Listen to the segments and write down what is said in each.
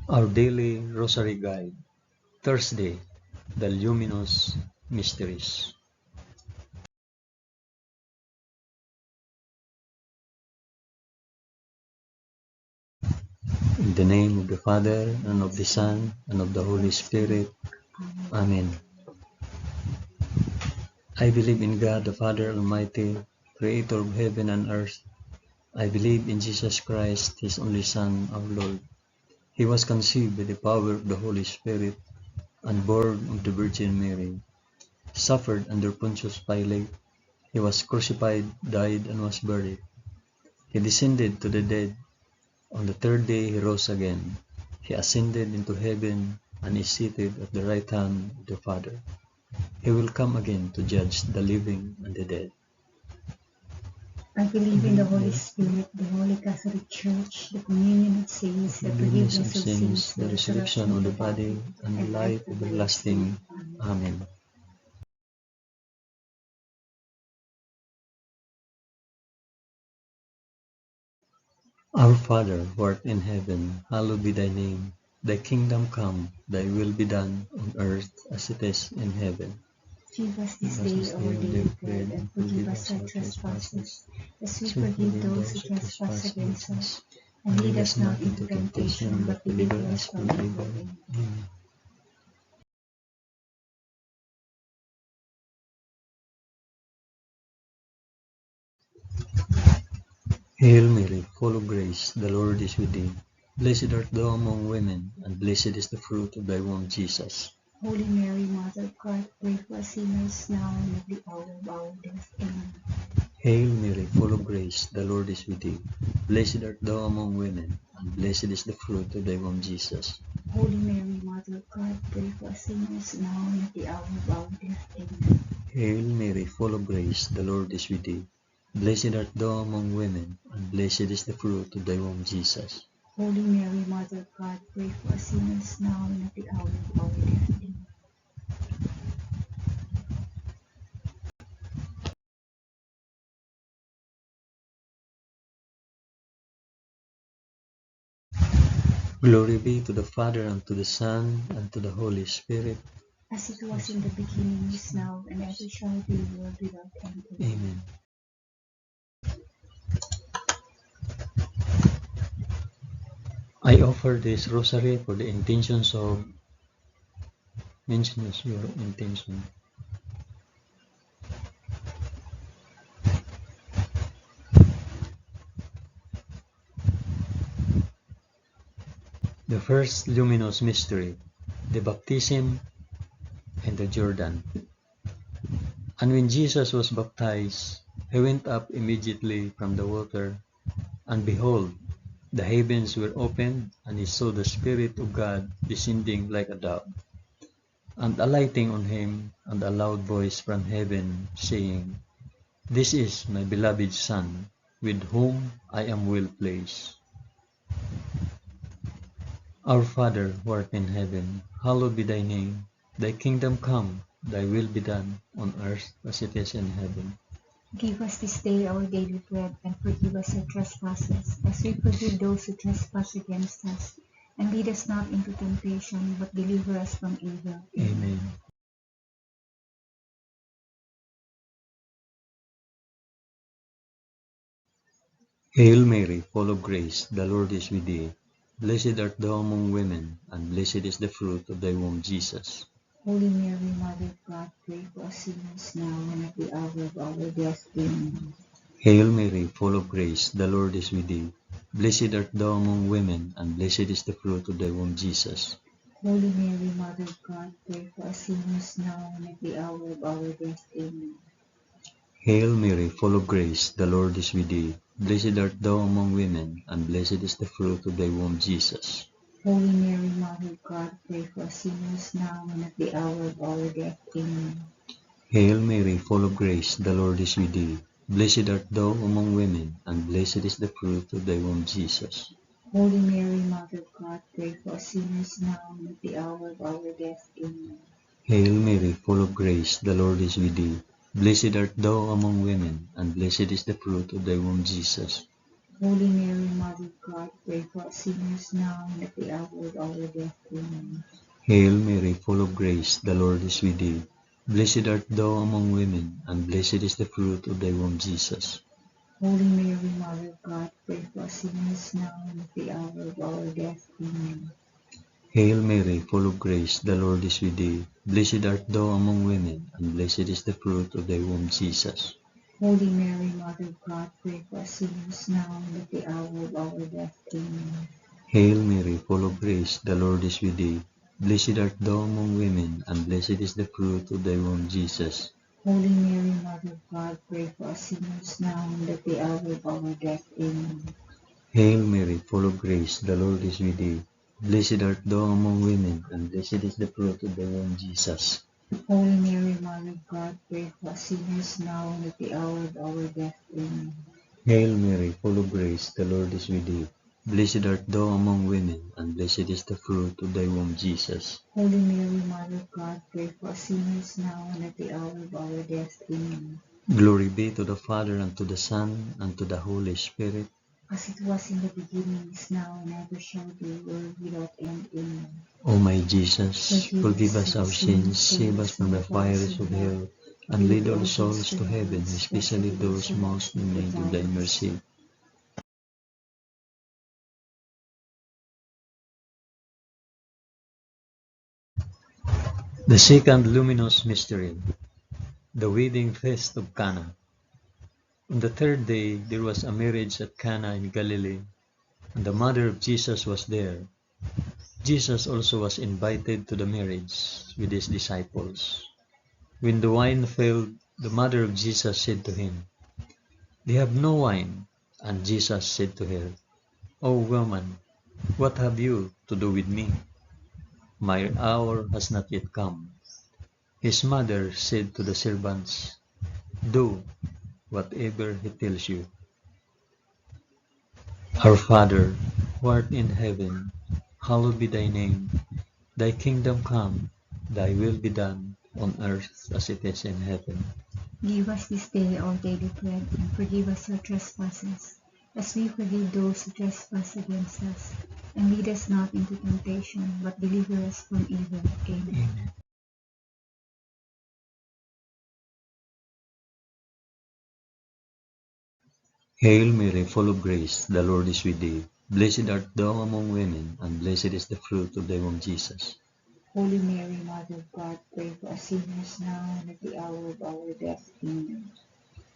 Our Daily Rosary Guide, Thursday, the Luminous Mysteries. In the name of the Father, and of the Son, and of the Holy Spirit. Amen. I believe in God, the Father Almighty, Creator of heaven and earth. I believe in Jesus Christ, His only Son, our Lord. He was conceived by the power of the Holy Spirit, and born of the Virgin Mary. Suffered under Pontius Pilate. He was crucified, died, and was buried. He descended to the dead. On the third day he rose again. He ascended into heaven and is seated at the right hand of the Father. He will come again to judge the living and the dead. I believe in the Holy Spirit, the Holy Catholic Church, the communion of saints, the forgiveness of sins, the resurrection of the body, and the life everlasting. Amen. Our Father, who art in heaven, hallowed be thy name. Thy kingdom come, thy will be done, on earth as it is in heaven. Give us this day our daily bread, and forgive us our trespasses, as we forgive those who trespass against us. And lead us not into temptation, but deliver us from evil. Amen. Hail Mary, full of grace, the Lord is with thee. Blessed art thou among women, and blessed is the fruit of thy womb, Jesus. Holy Mary, Mother of God, pray for us sinners now and at the hour of our death. Amen. Hail Mary, full of grace, the Lord is with thee. Blessed art thou among women, and blessed is the fruit of thy womb, Jesus. Holy Mary, Mother of God, pray for us sinners now and at the hour of our death. Amen. Hail Mary, full of grace, the Lord is with thee. Blessed art thou among women, and blessed is the fruit of thy womb, Jesus. Holy Mary, Mother of God, pray for us sinners now and at the hour of our death. Amen. Glory be to the Father, and to the Son, and to the Holy Spirit. As it was in the beginning, is now, and ever shall be, world without end. Amen. I offer this rosary for the intentions of mention your intention. The first luminous mystery, the baptism in the Jordan. And when Jesus was baptized, he went up immediately from the water, and behold, the heavens were opened, and he saw the Spirit of God descending like a dove, and alighting on him, and a loud voice from heaven, saying, This is my beloved Son, with whom I am well pleased. Our Father, who art in heaven, hallowed be thy name. Thy kingdom come, thy will be done, on earth as it is in heaven. Give us this day our daily bread, and forgive us our trespasses, as we forgive those who trespass against us. And lead us not into temptation, but deliver us from evil. Amen. Hail Mary, full of grace, the Lord is with thee. Blessed art thou among women, and blessed is the fruit of thy womb, Jesus. Holy Mary, Mother of God, pray for us sinners now and at the hour of our death. Amen. Hail Mary, full of grace, the Lord is with thee. Blessed art thou among women, and blessed is the fruit of thy womb, Jesus. Holy Mary, Mother of God, pray for us sinners now and at the hour of our death. Amen. Hail Mary, full of grace, the Lord is with thee. Blessed art thou among women, and blessed is the fruit of thy womb, Jesus. Holy Mary, Mother of God, pray for us sinners now and at the hour of our death. Amen. Hail Mary, full of grace, the Lord is with thee. Blessed art thou among women, and blessed is the fruit of thy womb, Jesus. Holy Mary, Mother of God, pray for us sinners now and at the hour of our death. Amen. Hail Mary, full of grace, the Lord is with thee. Blessed art thou among women, and blessed is the fruit of thy womb, Jesus. Holy Mary, Mother of God, pray for us sinners now and at the hour of our death. Amen. Hail Mary, full of grace, the Lord is with thee. Blessed art thou among women, and blessed is the fruit of thy womb, Jesus. Holy Mary, Mother of God, pray for us sinners now and at the hour of our death. Amen. Hail Mary, full of grace, the Lord is with thee. Blessed art thou among women, and blessed is the fruit of thy womb, Jesus. Holy Mary, Mother of God, pray for us sinners now and at the hour of our death. Amen. Hail Mary, full of grace, the Lord is with thee. Blessed art thou among women, and blessed is the fruit of thy womb, Jesus. Holy Mary, Mother of God, pray for us sinners now and at the hour of our death. Amen. Hail Mary, full of grace, the Lord is with thee. Blessed art thou among women, and blessed is the fruit of thy womb, Jesus. Holy Mary, Mother of God, pray for us sinners now and at the hour of our death. Amen. Hail Mary, full of grace, the Lord is with thee. Blessed art thou among women, and blessed is the fruit of thy womb, Jesus. Holy Mary, Mother of God, pray for us sinners now and at the hour of our death. Amen. Glory be to the Father, and to the Son, and to the Holy Spirit. As it was in the beginning, is now, and ever shall be, world without end. Amen. O my Jesus, forgive us our sins, save us from the fires of hell, and lead all souls to heaven, especially those most in need of thy mercy. The second luminous mystery, the wedding feast of Cana. On the third day there was a marriage at Cana in Galilee, and the mother of Jesus was there. Jesus also was invited to the marriage with his disciples. When the wine failed, the mother of Jesus said to him, "They have no wine." And Jesus said to her, "O woman, what have you to do with me? My hour has not yet come." His mother said to the servants, "Do whatever he tells you." Our Father, who art in heaven, hallowed be thy name. Thy kingdom come, thy will be done, on earth as it is in heaven. Give us this day our daily bread, and forgive us our trespasses, as we forgive those who trespass against us. And lead us not into temptation, but deliver us from evil. Amen. Hail Mary, full of grace, the Lord is with thee. Blessed art thou among women, and blessed is the fruit of thy womb, Jesus. Holy Mary, Mother of God, pray for us sinners now and at the hour of our death. Amen.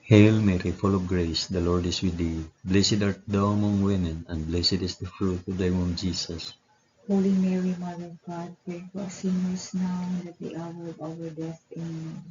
Hail Mary, full of grace, the Lord is with thee. Blessed art thou among women, and blessed is the fruit of thy womb, Jesus. Holy Mary, Mother of God, pray for us sinners now and at the hour of our death. Amen.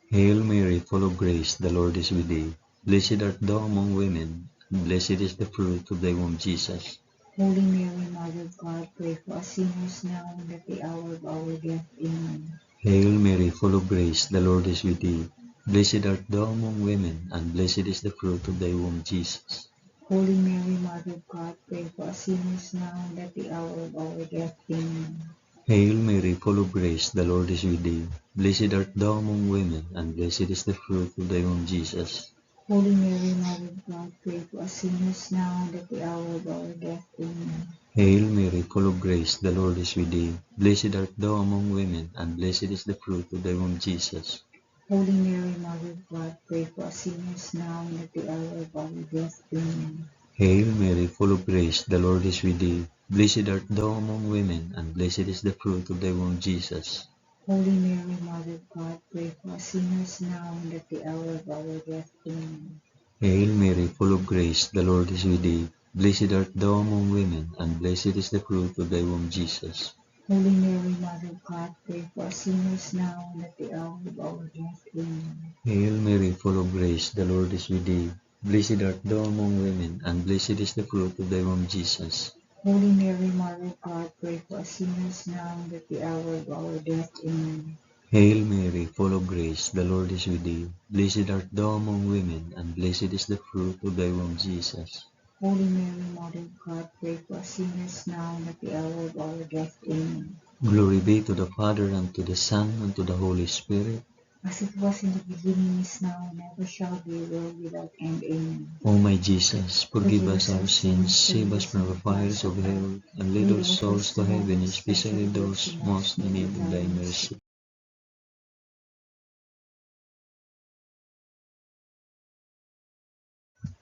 Hail Mary, full of grace, the Lord is with thee. Blessed art thou among women, and blessed is the fruit of thy womb, Jesus. Holy Mary, Mother of God, pray for us sinners now and at the hour of our death. Amen. Hail Mary, full of grace, the Lord is with thee. Blessed art thou among women, and blessed is the fruit of thy womb, Jesus. Holy Mary, Mother of God, pray for us sinners now and at the hour of our death. Amen. Hail Mary, full of grace, the Lord is with thee. Blessed art thou among women, and blessed is the fruit of thy womb, Jesus. Holy Mary, Mother of God, pray for us sinners now and at the hour of our death. Amen. Hail Mary, full of grace, the Lord is with thee. Blessed art thou among women, and blessed is the fruit of thy womb, Jesus. Holy Mary, Mother of God, pray for us sinners now and at the hour of our death. Amen. Hail Mary, full of grace, the Lord is with thee. Blessed art thou among women, and blessed is the fruit of thy womb, Jesus. Holy Mary, Mother of God, pray for us sinners now and at the hour of our death. Amen. Hail Mary, full of grace, the Lord is with thee. Blessed art thou among women, and blessed is the fruit of thy womb, Jesus. Holy Mary, Mother of God, pray for us sinners now and at the hour of our death. Amen. Hail Mary, full of grace, the Lord is with thee. Blessed art thou among women, and blessed is the fruit of thy womb, Jesus. Holy Mary, Mother of God, pray for us sinners now and at the hour of our death. Amen. Hail Mary, full of grace, the Lord is with thee. Blessed art thou among women, and blessed is the fruit of thy womb, Jesus. Holy Mary, Mother of God, pray for us sinners now and at the hour of our death. Amen. Glory be to the Father, and to the Son, and to the Holy Spirit. as it was in the beginning, is now, and ever shall be, world without end. Amen. O my Jesus, forgive us our sins, save us from the fires of hell, and lead all souls to heaven, especially those most in need of thy mercy.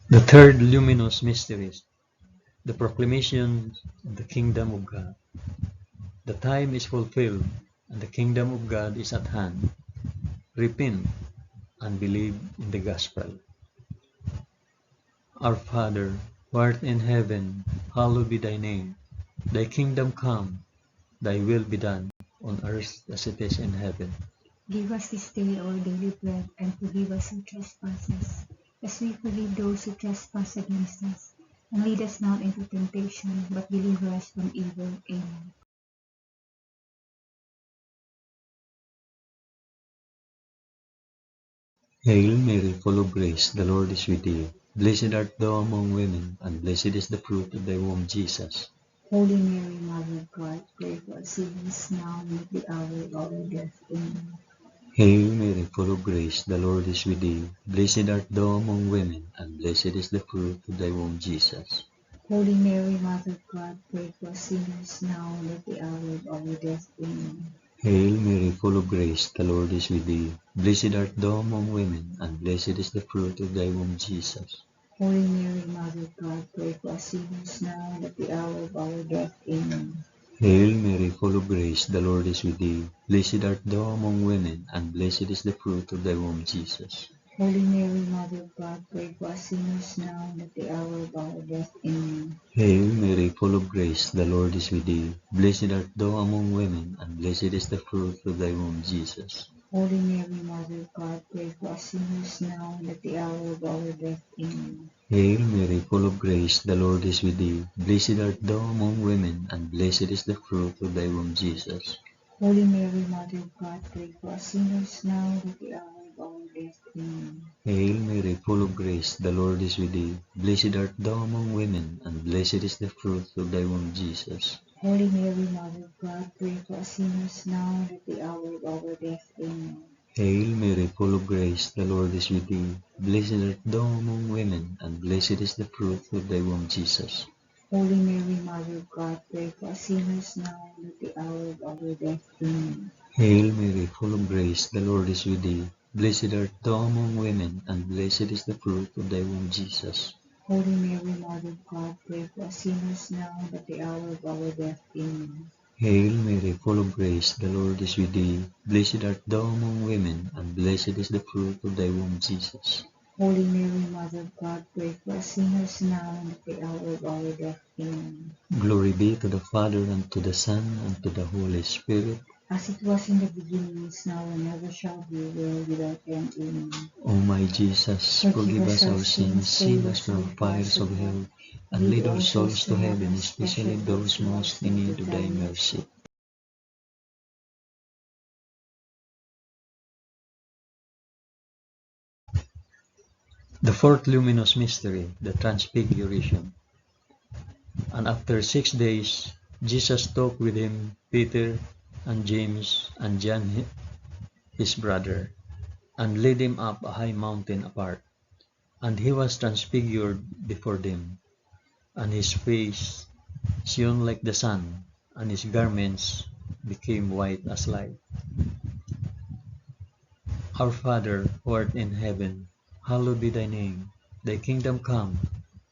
The third luminous mystery, the proclamation of the kingdom of God. The time is fulfilled, and the kingdom of God is at hand. Repent and believe in the gospel. Our Father, who art in heaven, hallowed be thy name. Thy kingdom come, thy will be done, on earth as it is in heaven. Give us this day our daily bread, and forgive us our trespasses, as we forgive those who trespass against us. And lead us not into temptation, but deliver us from evil. Amen. Hail Mary, full of grace, the Lord is with thee. Blessed art thou among women, and blessed is the fruit of thy womb, Jesus. Holy Mary, Mother of God, pray for us sinners now and at the hour of our death. Amen. Hail Mary, full of grace, the Lord is with thee. Blessed art thou among women, and blessed is the fruit of thy womb, Jesus. Holy Mary, Mother of God, pray for us sinners now and at the hour of our death. Amen. Hail Mary, full of grace, the Lord is with thee. Blessed art thou among women, and blessed is the fruit of thy womb, Jesus. Holy Mary, Mother of God, pray for us sinners now and at the hour of our death. Amen. Hail Mary, full of grace, the Lord is with thee. Blessed art thou among women, and blessed is the fruit of thy womb, Jesus. Holy Mary, Mother of God, pray for us sinners now and at the hour of our death. Amen. Hail Mary, full of grace, the Lord is with thee. Blessed art thou among women, and blessed is the fruit of thy womb, Jesus. Holy Mary, Mother of God, pray for us sinners now and at the hour of our death. Amen. Hail Mary, full of grace, the Lord is with thee. Blessed art thou among women, and blessed is the fruit of thy womb, Jesus. Holy Mary, Mother of God, pray for us sinners now and at the hour of our death. Amen. Hail Mary, full of grace, the Lord is with thee. Blessed art thou among women, and blessed is the fruit of thy womb, Jesus. Holy Mary, Mother of God, pray for us sinners now and at the hour of our death. Amen. Hail Mary, full of grace, the Lord is with thee. Blessed art thou among women, and blessed is the fruit of thy womb, Jesus. Holy Mary, Mother of God, pray for us sinners now and at the hour of our death. Amen. Hail Mary, full of grace, the Lord is with thee. Blessed art thou among women, and blessed is the fruit of thy womb, Jesus. Holy Mary, Mother of God, pray for us sinners now and at the hour of our death. Amen. Hail Mary, full of grace, the Lord is with thee. Blessed art thou among women, and blessed is the fruit of thy womb, Jesus. Holy Mary, Mother of God, pray for us sinners now and at the hour of our death. Amen. Glory be to the Father, and to the Son, and to the Holy Spirit. As it was in the beginning, is now, and ever shall be, world without end. Amen. O my Jesus, forgive us our sins, save us from the fires of hell, and lead all souls to heaven, especially those most in need of thy mercy. The fourth luminous mystery, the Transfiguration. And after 6 days, Jesus took with him Peter and James and John his brother, and led him up a high mountain apart. And he was transfigured before them, and his face shone like the sun, and his garments became white as light. Our Father, who art in heaven, hallowed be thy name. Thy kingdom come,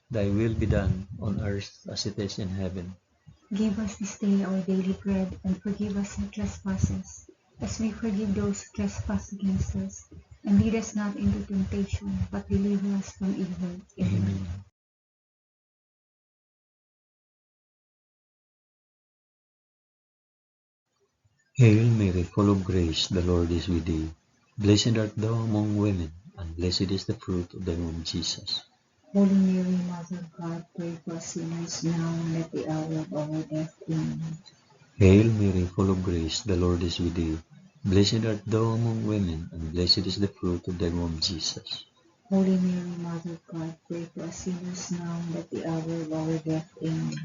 thy will be done, on earth as it is in heaven. Give us this day our daily bread, and forgive us our trespasses, as we forgive those who trespass against us. And lead us not into temptation, but deliver us from evil. Amen. Amen. Hail Mary, full of grace, the Lord is with thee. Blessed art thou among women, and blessed is the fruit of thy womb, Jesus. Holy Mary, Mother of God, pray for us sinners now and at the hour of our death. Amen. Hail Mary, full of grace, the Lord is with thee. Blessed art thou among women, and blessed is the fruit of thy womb, Jesus. Holy Mary, Mother of God, pray for us sinners now and at the hour of our death. Amen.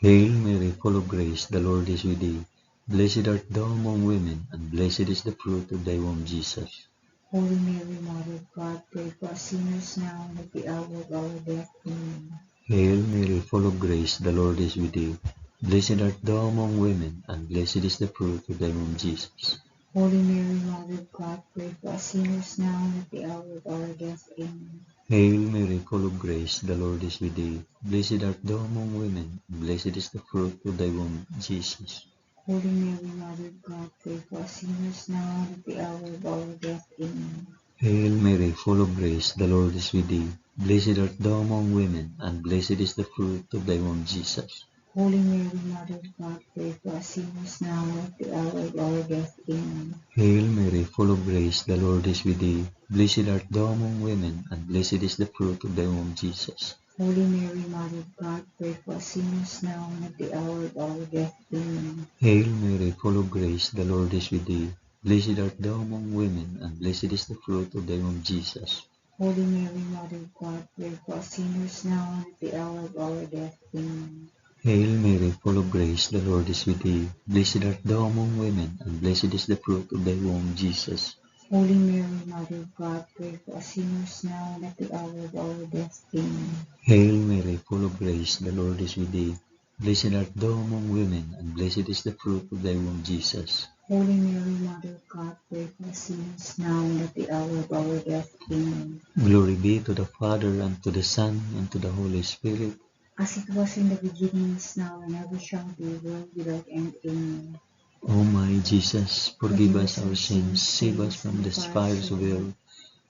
Hail Mary, full of grace, the Lord is with thee. Blessed art thou among women, and blessed is the fruit of thy womb, Jesus. Holy Mary, Mother of God, pray for us sinners now and at the hour of our death. Amen. Hail Mary, full of grace, the Lord is with thee. Blessed art thou among women, and blessed is the fruit of thy womb, Jesus. Holy Mary, Mother of God, pray for us sinners now and at the hour of our death. Amen. Hail Mary, full of grace, the Lord is with thee. Blessed art thou among women, and blessed is the fruit of thy womb, Jesus. Holy Mary, Mother of God, pray for us sinners now and at the hour of our death. Amen. Hail Mary, full of grace, the Lord is with thee. Blessed art thou among women, and blessed is the fruit of thy womb, Jesus. Holy Mary, Mother of God, pray for us sinners now and at the hour of our death. Amen. Hail Mary, full of grace, the Lord is with thee. Blessed art thou among women, and blessed is the fruit of thy womb, Jesus. Holy Mary, Mother of God, pray for us sinners now and at the hour of our death. Amen. Hail Mary, full of grace, the Lord is with thee. Blessed art thou among women, and blessed is the fruit of thy womb, Jesus. Holy Mary, Mother of God, pray for us sinners now and at the hour of our death. Amen. Hail Mary, full of grace, the Lord is with thee. Blessed art thou among women, and blessed is the fruit of thy womb, Jesus. Holy Mary, Mother of God, pray for us sinners now and at the hour of our death. Amen. Hail Mary, full of grace, the Lord is with thee. Blessed art thou among women, and blessed is the fruit of thy womb, Jesus. Holy Mary, Mother of God, pray for us sinners now and at the hour of our death. Amen. Glory be to the Father, and to the Son, and to the Holy Spirit. As it was in the beginning, is now, and ever shall be, world without end. Amen. O my Jesus, forgive us our sins, save us from the fires of hell,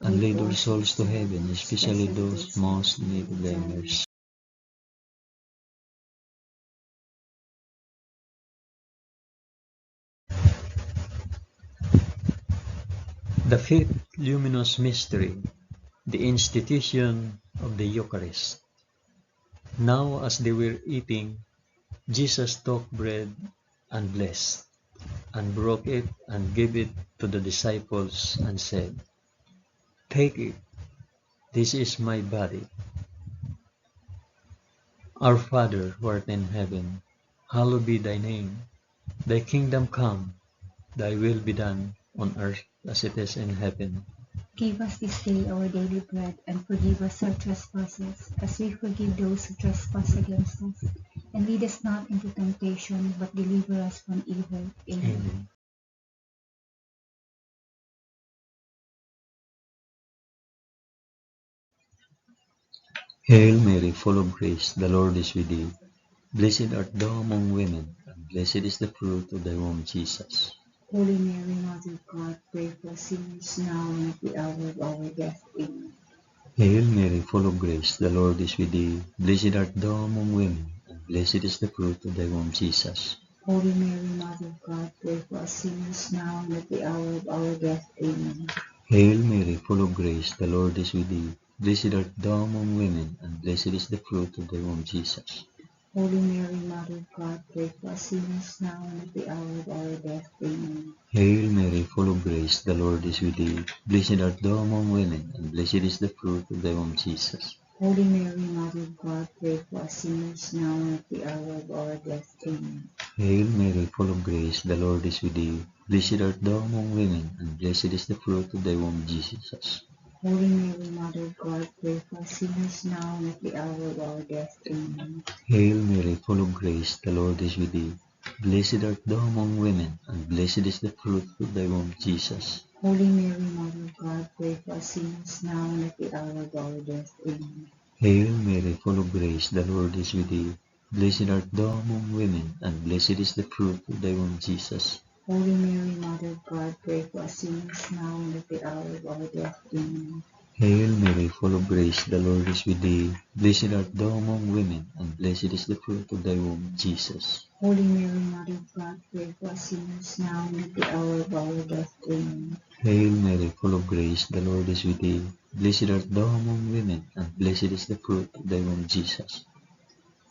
and lead our souls to heaven, especially those most in need of thy mercy. The fifth luminous mystery, the institution of the Eucharist. Now as they were eating, Jesus took bread and blessed, and broke it and gave it to the disciples and said, "Take it, this is my body." Our Father, who art in heaven, hallowed be thy name. Thy kingdom come, thy will be done, on earth as it is in heaven. Give us this day our daily bread, and forgive us our trespasses, as we forgive those who trespass against us. And lead us not into temptation, but deliver us from evil. Amen. Amen. Hail Mary, full of grace, the Lord is with thee. Blessed art thou among women, and blessed is the fruit of thy womb, Jesus. Holy Mary, Mother of God, pray for us sinners now and at the hour of our death. Amen. Hail Mary, full of grace, the Lord is with thee. Blessed art thou among women, and blessed is the fruit of thy womb, Jesus. Holy Mary, Mother of God, pray for us sinners now and at the hour of our death. Amen. Hail Mary, full of grace, the Lord is with thee. Blessed art thou among women, and blessed is the fruit of thy womb, Jesus. Holy Mary, Mother of God, pray for us sinners now and at the hour of our death. Amen. Hail Mary, full of grace, the Lord is with thee. Blessed art thou among women, and blessed is the fruit of thy womb, Jesus. Holy Mary, Mother of God, pray for us sinners now and at the hour of our death. Amen. Hail Mary, full of grace, the Lord is with thee. Blessed art thou among women, and blessed is the fruit of thy womb, Jesus. Holy Mary, Mother of God, pray for us sinners now and at the hour of our death. Amen. Hail Mary, full of grace, the Lord is with thee. Blessed art thou among women, and blessed is the fruit of thy womb, Jesus. Holy Mary, Mother of God, pray for us sinners now and at the hour of our death. Amen. Hail Mary, full of grace, the Lord is with thee. Blessed art thou among women, and blessed is the fruit of thy womb, Jesus. Holy Mary, Mother of God, pray for us sinners now and at the hour of our death. Amen. Hail Mary, full of grace, the Lord is with thee. Blessed art thou among women, and blessed is the fruit of thy womb, Jesus. Holy Mary, Mother of God, pray for us sinners now and at the hour of our death. Amen. Hail Mary, full of grace, the Lord is with thee. Blessed art thou among women, and blessed is the fruit of thy womb, Jesus.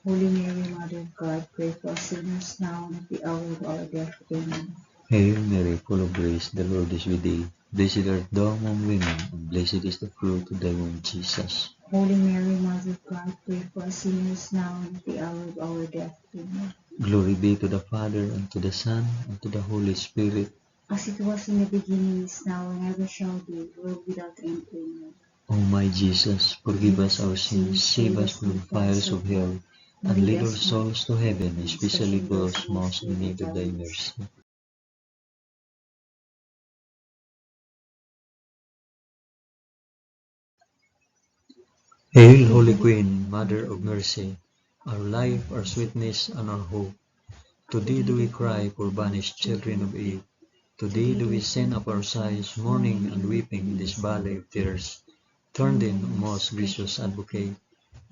Holy Mary, Mother of God, pray for us sinners now and at the hour of our death. Amen. Hail Mary, full of grace, the Lord is with thee. Blessed art thou among women, and blessed is the fruit of thy womb, Jesus. Holy Mary, Mother of God, pray for us sinners now and at the hour of our death. Amen. Glory be to the Father, and to the Son, and to the Holy Spirit. as it was in the beginning, is now, and ever shall be, world without end. Amen. O my Jesus, forgive us our sins, save us from the fires of hell, and lead all souls to heaven, especially those most in need of thy mercy. Hail, Holy Queen, Mother of Mercy, our life, our sweetness, and our hope. To thee do we cry, poor banished children of Eve. To thee do we send up our sighs, mourning and weeping in this valley of tears. Turn then, O most gracious Advocate,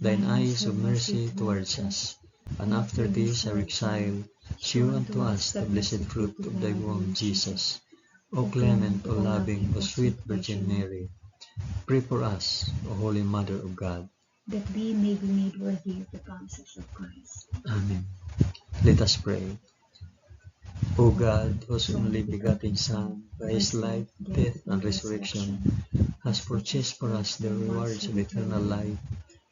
thine eyes of mercy towards us, and after this our exile, shew unto us the blessed fruit of thy womb, Jesus. O clement, O loving, O sweet Virgin Mary, pray for us, O Holy Mother of God, that we may be made worthy of the promises of Christ. Amen. Let us pray. O God, whose only begotten Son, by his life, death, and resurrection, has purchased for us the rewards of eternal life,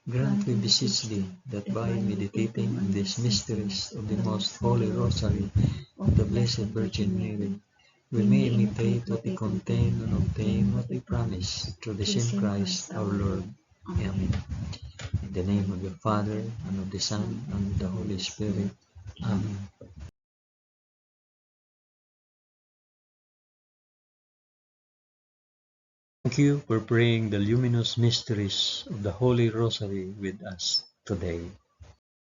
grant, we beseech thee, that by meditating on these mysteries of the most holy Rosary of the Blessed Virgin Mary, we may imitate what they contain and obtain what they promise, through the same Christ our Lord. Amen. In the name of the Father, and of the Son, and of the Holy Spirit. Amen. Thank you for praying the luminous mysteries of the Holy Rosary with us today.